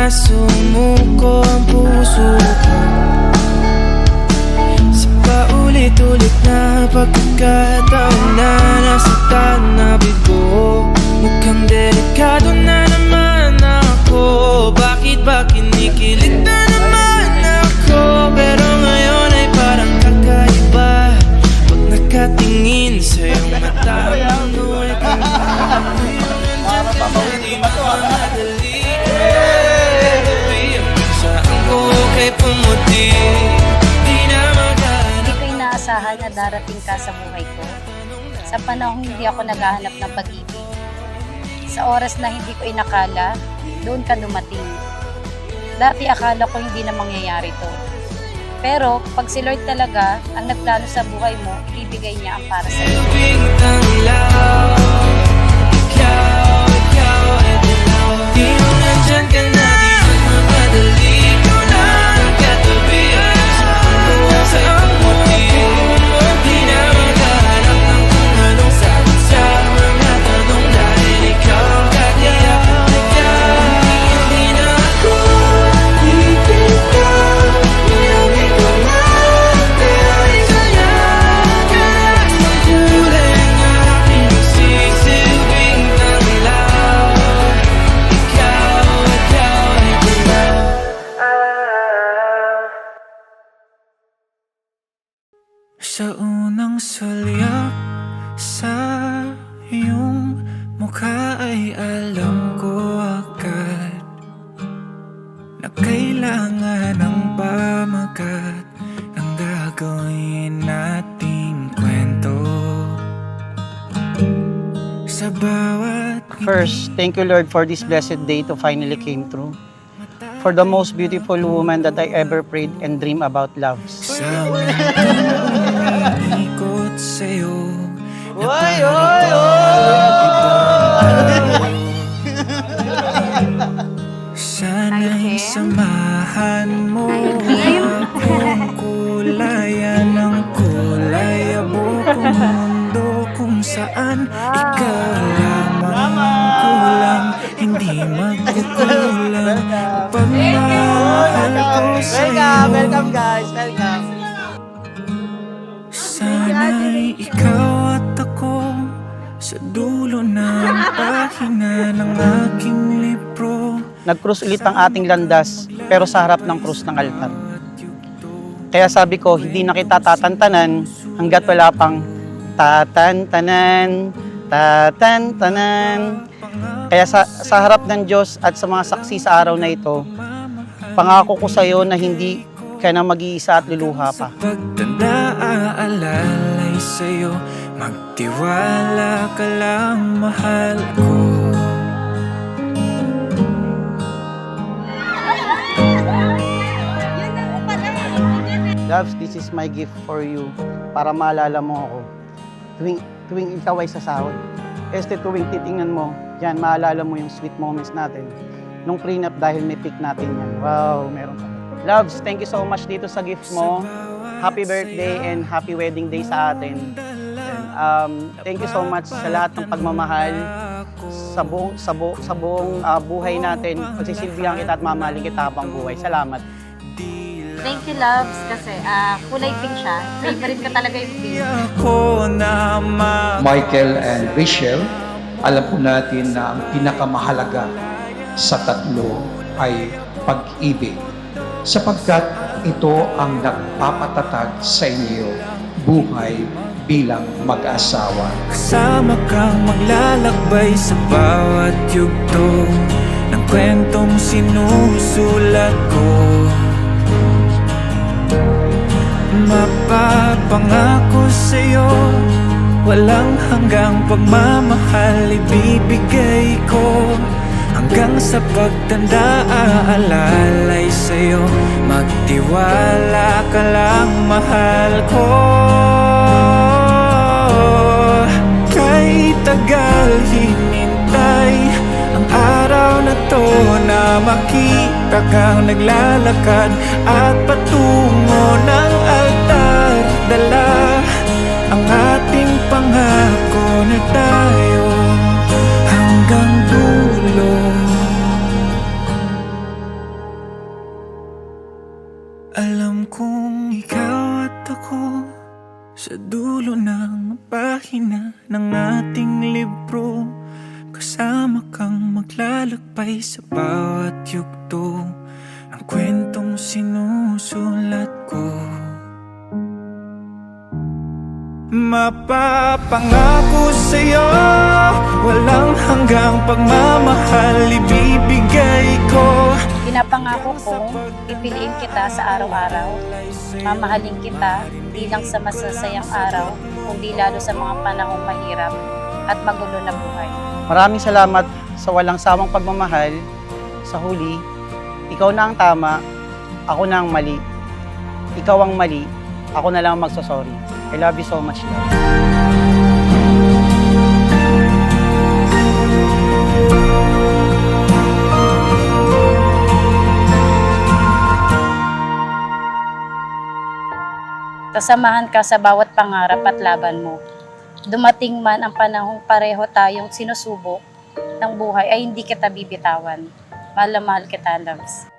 sumuko ang puso ko sa paulit-ulit na pagkakataon na nasaktan na bigo. Mukhang delikado na naman ako. Bakit ba kinikilig na naman ako? Pero ngayon ay parang kakaiba pag nakatingin sa iyong mata. Manuhay ka na, nandiyan ka na, di mamadali. Saan ko kay pumuti, di na maghanap. Hindi ko inaasahan na darating ka sa buhay ko. Sa panahong hindi ako naghahanap ng pag-ibig. Sa oras na hindi ko inakala, doon ka dumating. Dati akala ko hindi na mangyayari to. Pero pag si Lord talaga ang nagplano sa buhay mo, ibibigay niya ang para sa iyo. Di mo nandyan ka na, di mo mamadali. Ikaw na ang katabihan. Saan ko di na maghahanap ng kung anong sagot sa mga tanong. Dahil ikaw ang katiyak na hindi na ako ipitaw. Ngayon ikaw na kaya saya ka na. Kulay ng aking nagsisilbing tanglaw. Ikaw ay dilaw. Sa unang sulyap sa iyong mukha ay alam ko agad na kailangan ng pamagat ang gagawin nating kwento. Sa bawat First, thank you Lord for this blessed day to finally came through. For the most beautiful woman that I ever prayed and dream about love. sa mga ikot sa'yo na parang sana'y samahan mo akong kulayan ng kulay abokong mundo kung saan ikaw lamang kulang, hindi magkukulang pagmamahal ko sa'yo. Welcome guys, welcome. Sana'y ikaw at ako sa dulo ng pahina ng aking libro. Nag-cruise ulit ang ating landas, pero sa harap ng krus ng altar. Kaya sabi ko, hindi na kita tatantanan hanggat wala pang tatantanan, tatantanan. Kaya sa harap ng Diyos at sa mga saksi sa araw na ito, pangako ko sa iyo na hindi ka na mag-iisa at luluha pa. Sa pagtanda aalalay sa'yo, magtiwala ka lang, mahal ko. Loves, this is my gift for you para maalala mo ako. Tuwing ikaw ay sasahod. Tuwing titingnan mo, yan, maalala mo yung sweet moments natin. Nung prenup dahil may pick natin yan. Wow, meron ka. Loves, thank you so much dito sa gift mo. Happy birthday and happy wedding day sa atin. Thank you so much sa lahat ng pagmamahal sa buong buhay natin. Pagsisilbihan kita at mamahalin kita habang buhay. Salamat. Thank you, loves, kasi kulay pink siya. Favorite ko talaga yung pink. Michael and Rachel, alam po natin na ang pinakamahalaga sa tatlo ay pag-ibig, sapagkat ito ang nagpapatatag sa inyo buhay bilang mag-asawa. Kasama kang maglalakbay sa bawat yugto ng kwentong sinusulat ko. Mapapangako sa'yo, walang hanggang pagmamahal ibibigay ko. Hanggang sa pagtanda aalalay sa'yo, magtiwala ka lang, mahal ko. Kay tagal hinintay ang araw na to na makita kang naglalakad at patungo ng altar. Dala ang ating pangako na tayo hanggang dulo. pahina ng ating libro, kasama kang maglalakbay sa bawat yugto ng kwentong sinusulat ko. Mapapangako sa'yo, walang hanggang pagmamahal ibibigay ko. Pinapangako kong pipiliin kita sa araw-araw. Mamahalin kita di lang sa masasayang araw, kundi lalo sa mga panahong mahirap at magulo na buhay. Maraming salamat sa walang sawang pagmamahal. Sa huli, ikaw na ang tama, ako na ang mali. Ikaw ang mali, ako na lang ang magsasorry. I love you so much, love. Kasamahan ka sa bawat pangarap at laban mo. Dumating man ang panahong pareho tayong sinusubok ng buhay ay hindi kita bibitawan. Mahal na mahal kita, loves.